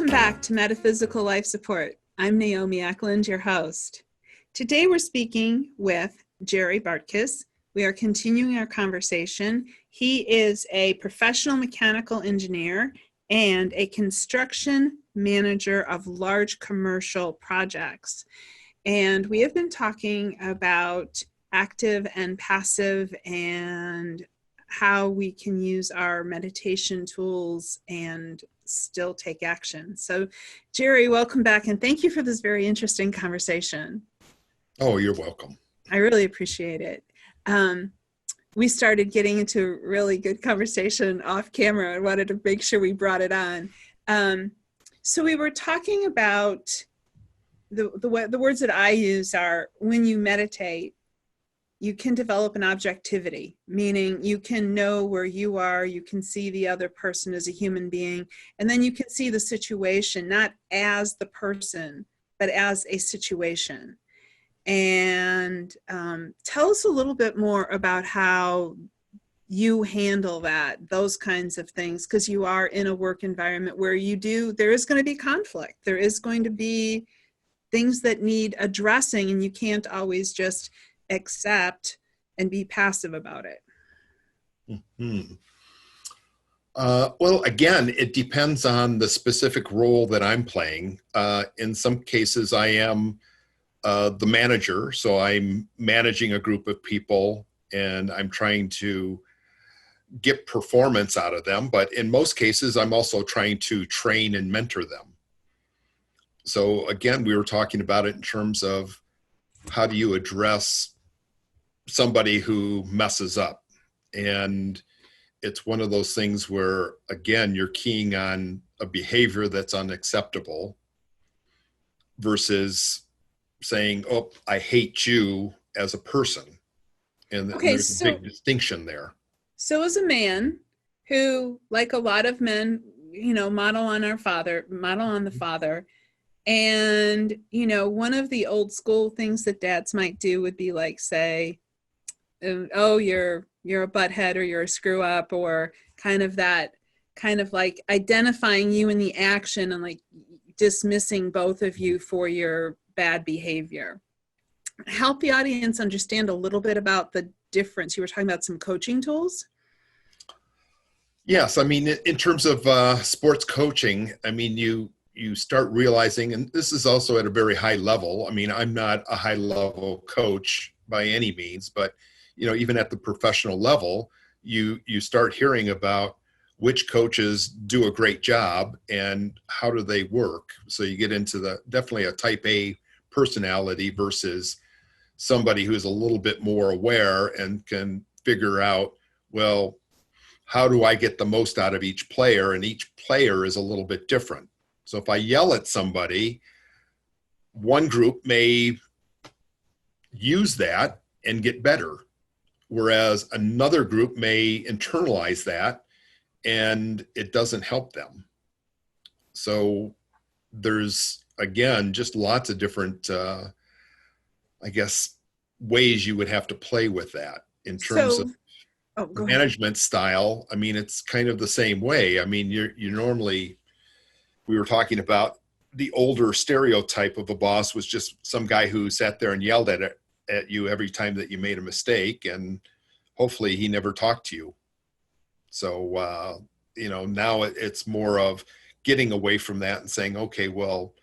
Welcome back to Metaphysical Life Support. I'm Naomi Eklund, your host. Today we're speaking with Jerry Bartkus. We are continuing our conversation. He is a professional mechanical engineer and a construction manager of large commercial projects. And we have been talking about active and passive and how we can use our meditation tools and still take action. So, Jerry, welcome back, and thank you for this very interesting conversation. Oh, you're welcome. I really appreciate it. We started getting into a really good conversation off camera. I wanted to make sure we brought it on. So we were talking about the words that I use are, when you meditate, you can develop an objectivity, meaning you can know where you are, you can see the other person as a human being, and then you can see the situation, not as the person, but as a situation. And tell us a little bit more about how you handle those kinds of things, because you are in a work environment where there is going to be conflict. There is going to be things that need addressing, and you can't always just accept and be passive about it. Mm-hmm. Well, again, it depends on the specific role that I'm playing. In some cases, I am the manager, so I'm managing a group of people and I'm trying to get performance out of them. But in most cases, I'm also trying to train and mentor them. So again, we were talking about it in terms of how do you address somebody who messes up. And it's one of those things where, again, you're keying on a behavior that's unacceptable versus saying, oh, I hate you as a person. And there's a big distinction there. So as a man who, like a lot of men, model on the father. And, one of the old school things that dads might do would be like, say, oh, you're a butthead, or you're a screw up, or kind of like identifying you in the action and like dismissing both of you for your bad behavior. Help the audience understand a little bit about the difference. You were talking about some coaching tools. Yes. I mean, in terms of sports coaching, I mean, you start realizing, and this is also at a very high level. I mean, I'm not a high level coach by any means, but even at the professional level, you start hearing about which coaches do a great job and how do they work. So you get into definitely a type A personality versus somebody who's a little bit more aware and can figure out, well, how do I get the most out of each player? And each player is a little bit different. So if I yell at somebody, one group may use that and get better, whereas another group may internalize that and it doesn't help them. So there's, again, just lots of different, ways you would have to play with that in terms of management style. I mean, it's kind of the same way. I mean, you normally, we were talking about the older stereotype of a boss was just some guy who sat there and yelled at you every time that you made a mistake, and hopefully he never talked to you. So, now it's more of getting away from that and saying, okay, well,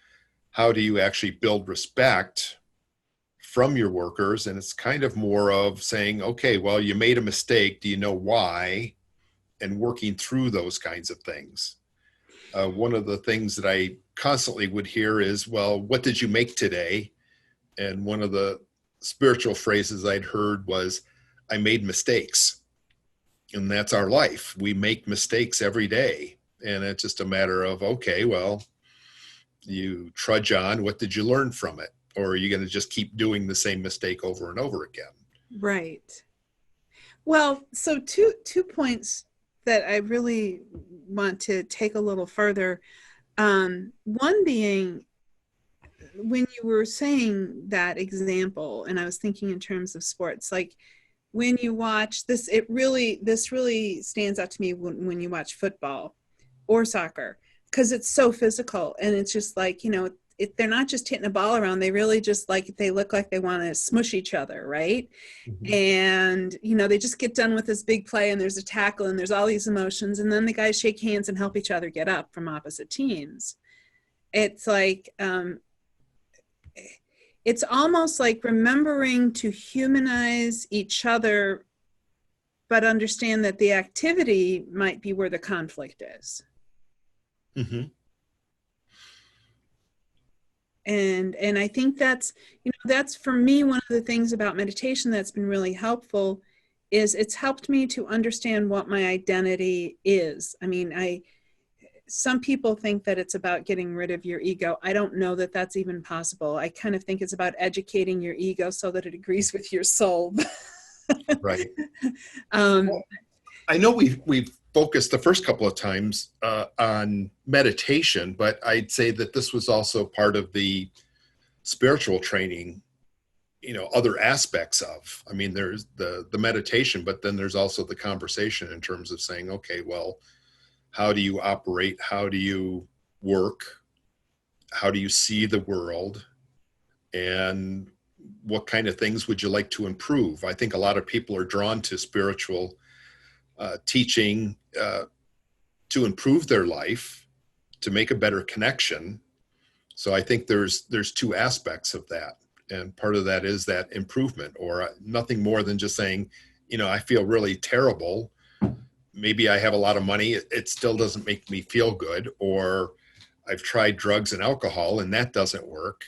how do you actually build respect from your workers? And it's kind of more of saying, okay, well, you made a mistake. Do you know why? And working through those kinds of things. One of the things that I constantly would hear is, well, what did you make today? And one of the spiritual phrases I'd heard was, I made mistakes. And that's our life. We make mistakes every day. And it's just a matter of, okay, well, you trudge on. What did you learn from it? Or are you going to just keep doing the same mistake over and over again? Right. Well, so two points that I really want to take a little further. One being, when you were saying that example, and I was thinking in terms of sports, like when you watch this, this really stands out to me when you watch football or soccer. because it's so physical, and it's just like, you know, they're not just hitting a ball around, they really just like, they look like they want to smush each other, right? Mm-hmm. And, you know, they just get done with this big play and there's a tackle and there's all these emotions, and then the guys shake hands and help each other get up from opposite teams. It's like, it's almost like remembering to humanize each other, but understand that the activity might be where the conflict is. Mm-hmm. And I think that's, you know, that's for me, one of the things about meditation that's been really helpful is it's helped me to understand what my identity is. I mean, some people think that it's about getting rid of your ego. I don't know that that's even possible. I kind of think it's about educating your ego so that it agrees with your soul. Right. Well, I know we've focused the first couple of times on meditation, but I'd say that this was also part of the spiritual training, you know, other aspects of. I mean, there's the meditation, but then there's also the conversation in terms of saying, okay, well, how do you operate? How do you work? How do you see the world? And what kind of things would you like to improve? I think a lot of people are drawn to spiritual teaching to improve their life, to make a better connection. So I think there's two aspects of that. And part of that is that improvement, or nothing more than just saying, you know, I feel really terrible. Maybe I have a lot of money. It still doesn't make me feel good. Or I've tried drugs and alcohol and that doesn't work.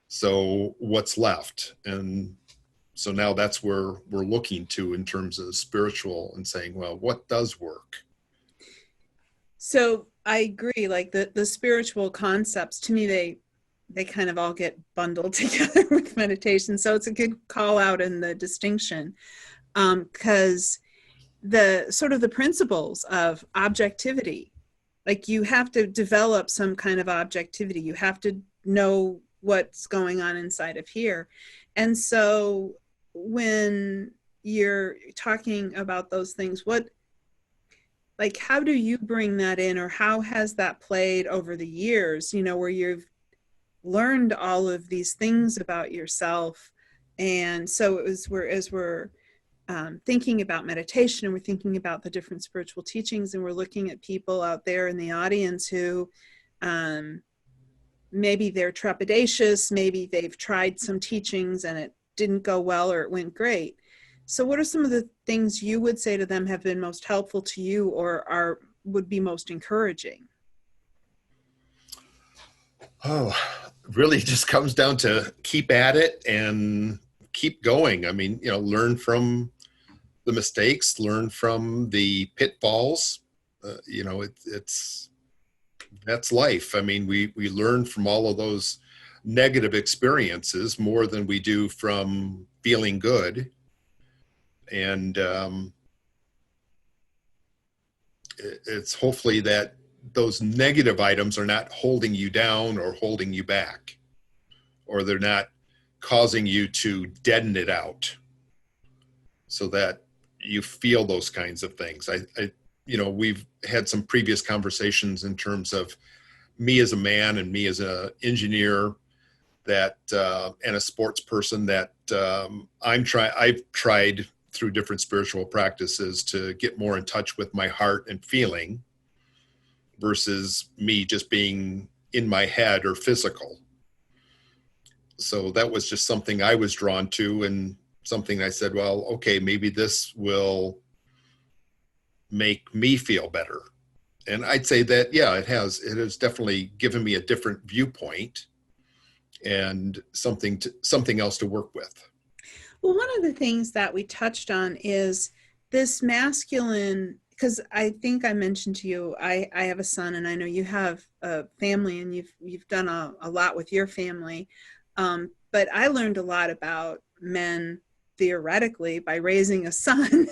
So what's left? And so now that's where we're looking to in terms of spiritual and saying, well, what does work? So I agree, like the spiritual concepts, to me, they kind of all get bundled together with meditation. So it's a good call out in the distinction, because the sort of the principles of objectivity, like you have to develop some kind of objectivity. You have to know what's going on inside of here. And so when you're talking about those things, like, how do you bring that in, or how has that played over the years, you know, where you've learned all of these things about yourself? And so as we're thinking about meditation, and we're thinking about the different spiritual teachings, and we're looking at people out there in the audience who maybe they're trepidatious, maybe they've tried some teachings and it didn't go well, or it went great. So what are some of the things you would say to them have been most helpful to you, or would be most encouraging? Oh, really just comes down to keep at it and keep going. I mean, you know, learn from the mistakes, learn from the pitfalls. You know, that's life. I mean, we learn from all of those negative experiences more than we do from feeling good. And it's hopefully that those negative items are not holding you down or holding you back, or they're not causing you to deaden it out so that you feel those kinds of things. I you know, we've had some previous conversations in terms of me as a man and me as an engineer that and a sports person that I've tried through different spiritual practices to get more in touch with my heart and feeling versus me just being in my head or physical. So that was just something I was drawn to, and something I said, well, okay, maybe this will make me feel better. And I'd say that, yeah, it has definitely given me a different viewpoint and something else to work with. Well, one of the things that we touched on is this masculine, because I think I mentioned to you, I have a son, and I know you have a family, and you've done a lot with your family. But I learned a lot about men theoretically by raising a son.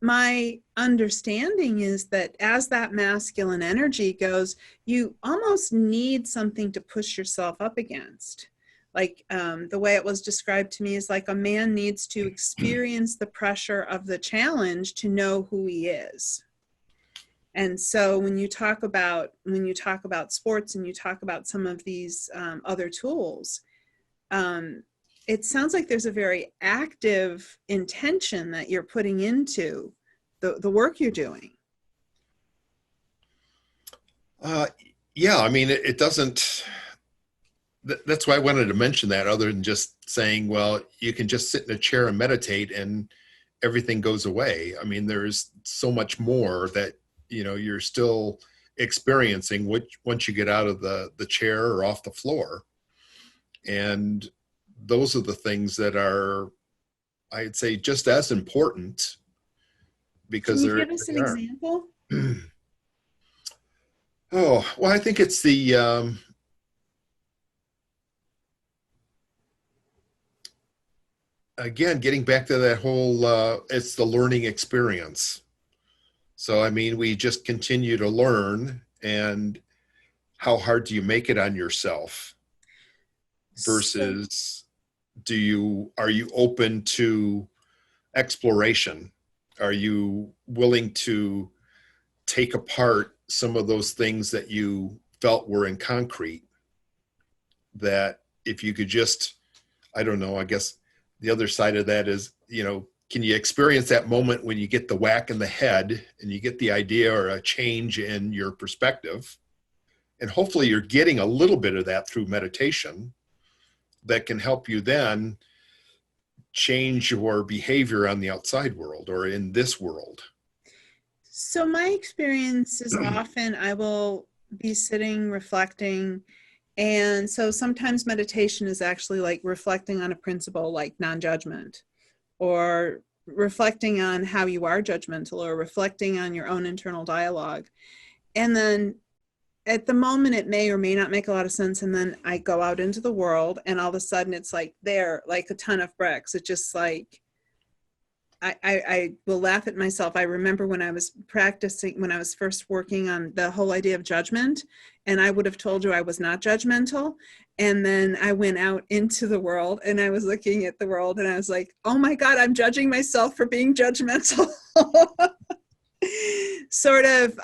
My understanding is that as that masculine energy goes, you almost need something to push yourself up against. Like the way it was described to me is like a man needs to experience the pressure of the challenge to know who he is. And so when you talk about sports and you talk about some of these other tools, it sounds like there's a very active intention that you're putting into the work you're doing. Yeah, I mean, it doesn't, that's why I wanted to mention that, other than just saying, well, you can just sit in a chair and meditate and everything goes away. I mean, there's so much more that, you're still experiencing once you get out of the chair or off the floor. And those are the things that are, I'd say, just as important, because Can you give us an example? Oh, well, I think it's the, again, getting back to that whole, it's the learning experience. So, I mean, we just continue to learn, and how hard do you make it on yourself versus are you open to exploration? Are you willing to take apart some of those things that you felt were in concrete, that if you could just, I don't know, I guess the other side of that is, can you experience that moment when you get the whack in the head and you get the idea or a change in your perspective? And hopefully you're getting a little bit of that through meditation that can help you then change your behavior on the outside world or in this world. So my experience is often I will be sitting, reflecting. And so sometimes meditation is actually like reflecting on a principle like non-judgment, or reflecting on how you are judgmental, or reflecting on your own internal dialogue. And then at the moment, it may or may not make a lot of sense. And then I go out into the world and all of a sudden it's like like a ton of bricks. It's just like, I will laugh at myself. I remember when I was practicing, when I was first working on the whole idea of judgment, and I would have told you I was not judgmental. And then I went out into the world and I was looking at the world and I was like, oh my God, I'm judging myself for being judgmental. Sort of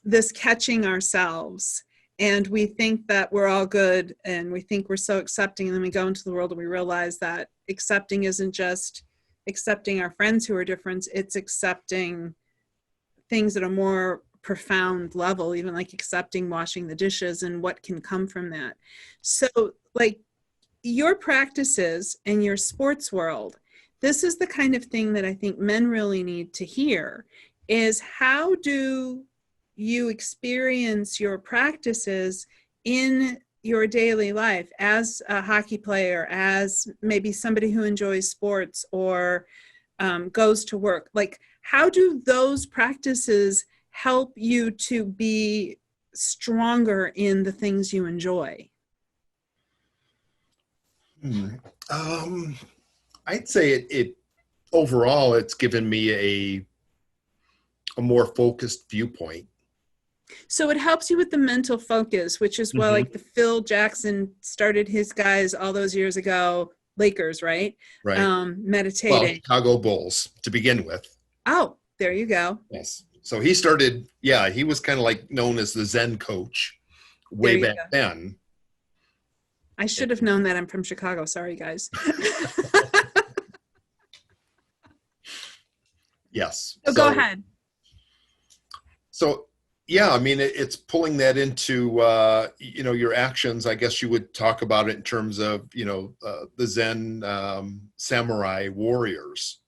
this catching ourselves. And we think that we're all good and we think we're so accepting. And then we go into the world and we realize that accepting isn't just accepting our friends who are different, it's accepting things at a more profound level, even like accepting washing the dishes and what can come from that. So like your practices in your sports world, this is the kind of thing that I think men really need to hear, is how do you experience your practices in your daily life as a hockey player, as maybe somebody who enjoys sports or goes to work? Like, how do those practices help you to be stronger in the things you enjoy? I'd say it overall, it's given me a more focused viewpoint. So it helps you with the mental focus, which is why like the Phil Jackson started his guys all those years ago, Lakers, right? Right. Meditating. Well, Chicago Bulls to begin with. Oh, there you go. Yes. So he started, he was kind of like known as the Zen coach way back then. I should have known that. I'm from Chicago. Sorry, guys. Yes. So go ahead. So, yeah, I mean, it's pulling that into, your actions. I guess you would talk about it in terms of, the Zen samurai warriors,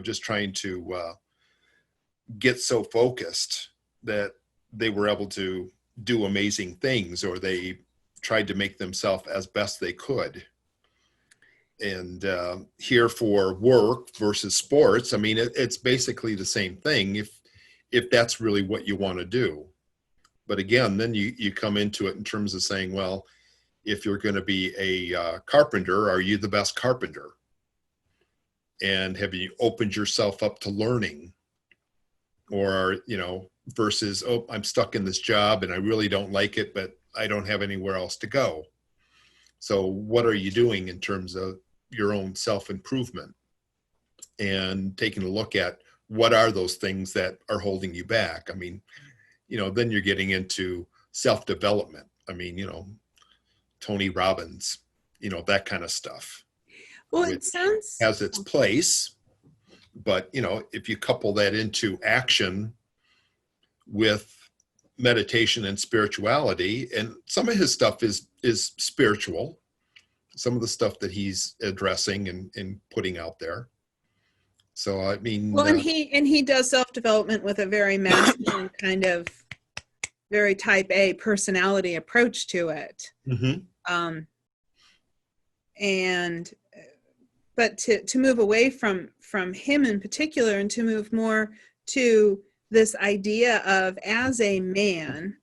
just trying to get so focused that they were able to do amazing things, or they tried to make themselves as best they could. And here for work versus sports, I mean, it's basically the same thing if that's really what you want to do. But again, then you come into it in terms of saying, well, if you're going to be a carpenter, are you the best carpenter? And have you opened yourself up to learning? Or, versus, oh, I'm stuck in this job and I really don't like it, but I don't have anywhere else to go. So what are you doing in terms of your own self-improvement? And taking a look at what are those things that are holding you back? I mean, then you're getting into self-development. I mean, Tony Robbins, that kind of stuff. Well, it sounds has its place, but if you couple that into action with meditation and spirituality, and some of his stuff is spiritual, some of the stuff that he's addressing and putting out there. So I mean, well, and he does self-development with a very masculine kind of very type A personality approach to it. Mm-hmm. But to move away from him in particular, and to move more to this idea of, as a man,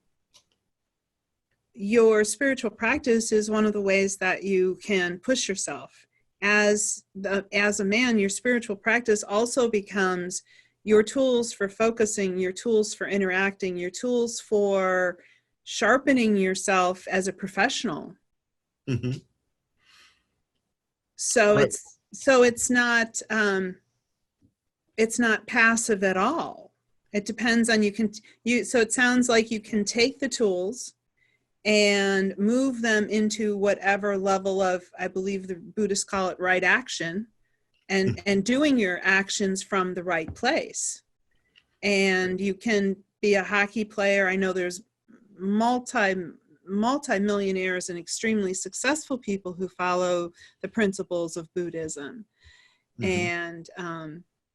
your spiritual practice is one of the ways that you can push yourself. As a man, your spiritual practice also becomes your tools for focusing, your tools for interacting, your tools for sharpening yourself as a professional. Mm-hmm. So right. it's not passive at all. It depends on so it sounds like you can take the tools and move them into whatever level of, I believe the Buddhists call it right action, and doing your actions from the right place. And you can be a hockey player. I know there's multi-millionaires and extremely successful people who follow the principles of Buddhism. Mm-hmm. And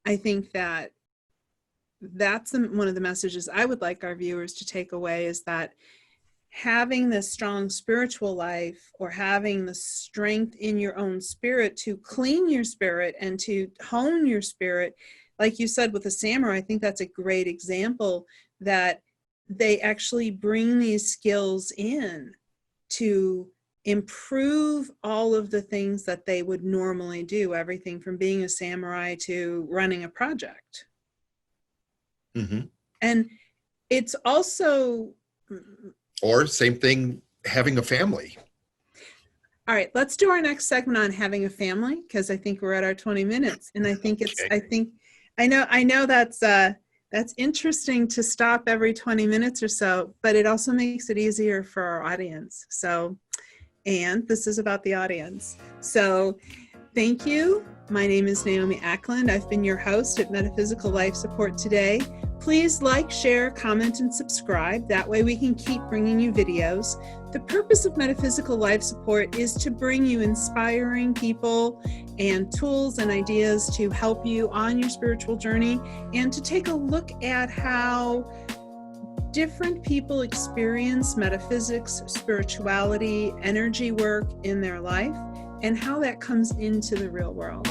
I think that's one of the messages I would like our viewers to take away, is that having this strong spiritual life, or having the strength in your own spirit to clean your spirit and to hone your spirit, like you said with the samurai, I think that's a great example, that they actually bring these skills in to improve all of the things that they would normally do, everything from being a samurai to running a project. Mm-hmm. And it's also, or same thing, having a family. All right, let's do our next segment on having a family, because I think we're at our 20 minutes. And I think okay. I know that's interesting to stop every 20 minutes or so, but it also makes it easier for our audience. So, and this is about the audience. So thank you. My name is Naomi Eklund. I've been your host at Metaphysical Life Support today. Please like, share, comment, and subscribe. That way we can keep bringing you videos. The purpose of Metaphysical Life Support is to bring you inspiring people and tools and ideas to help you on your spiritual journey, and to take a look at how different people experience metaphysics, spirituality, energy work in their life, and how that comes into the real world.